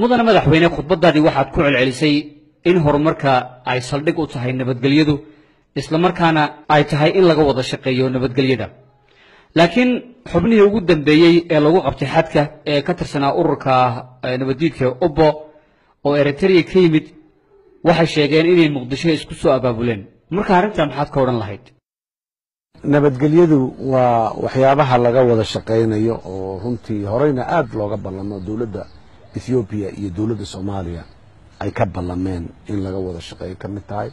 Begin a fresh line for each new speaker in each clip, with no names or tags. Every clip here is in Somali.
mudana madaxweyne khudbadaadii waxaad ku celcelisay in horumarka ay saldhig u tahay nabadgelyadu isla markaana ay tahay in laga wada shaqeeyo nabadgelyada laakiin xubnihii ugu dambeeyay ee lagu qabtay xadka ee ka tirsanaa ururka nabadiidka ubbo oo Eritrea ka yimid waxay sheegeen inay muqdisho isku soo abaabuleen marka arrinta maxaad ka oran lahayd
nabadgelyadu waa waxyaabaha laga wada shaqeynayo oo runtii horeyna aad looga ballamo dawladda Ethiopia iyo dawladda Soomaaliya ay ka ballameen in laga wada shaqeeyo kamid tahay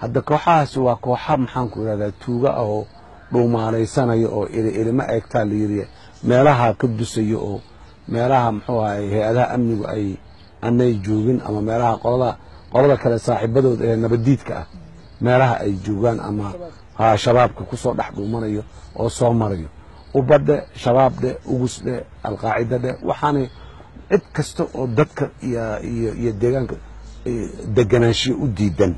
hadda kooxahaas waa kooxa maxaan ku yiraahdaa tuuga oo dhuumaanaysanayo oo ilma eegtaa la yiri meelaha ka dusayo oo meelaha muxuu ahay hay'adaha amnigu ay anay joogin ama meelaha qolada kale saaxiibadooda ee nabadiidka ah meelaha ay joogaan ama shabaabka ku soo dhax dhuumanayo oo soo marayo ubadda shabaabde ugusde alqaacidade waxaanay cid kasta oo dadka iyo deegaanka deganaanshiyo u diidan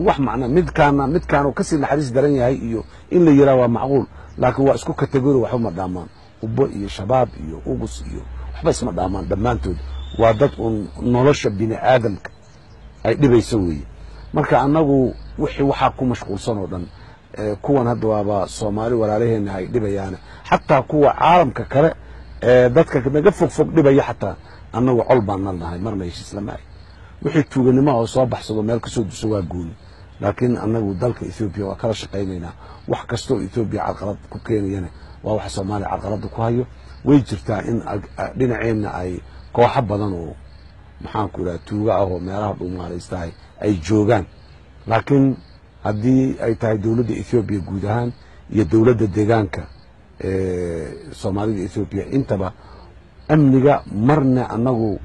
wax macna midkaan oo ka sii naxariis daran yahay iyo in la yiraahdo waa macquul laakiin waa isku kategori wax uma dhaamaan ubbo iyo shabaab iyo ugus iyo waxba isma dhaamaan dhamaantood waa dad nolosha bini aadamka ay dhibayso weeye marka anagu wixii waxa ku mashquulsan oo dhan kuwan hadda waaba Soomaali walaalaheena ay dhibayaan xataa kuwa caalamka kale dadka naga fog dhibaya xataa anagu col baan nahay marna islaamay wixii tuuganimo oo soo baxsado meel ka soo duso waa gooni laakiin anagu dalka Ethiopia waa kala shaqeynayna wax kasto oo Ethiopia caqabad ku keenayna waa wax Soomaali caqabad ku hayo way jirtaa in dhinaceena ay kooxo badan oo maxaan ku raad tuuga ah oo meelaha dhuumaaleystay ay joogan laakiin haddii ay tahay dawladda Ethiopia guud ahaan iyo dawladda deegaanka Soomaalida Ethiopia intaba amniga marna anagu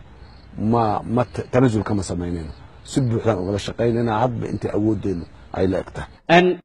ma tanazul kama sameynayno si buuxda uga shaqeynayna hadba inta awoodeena ay la egtahay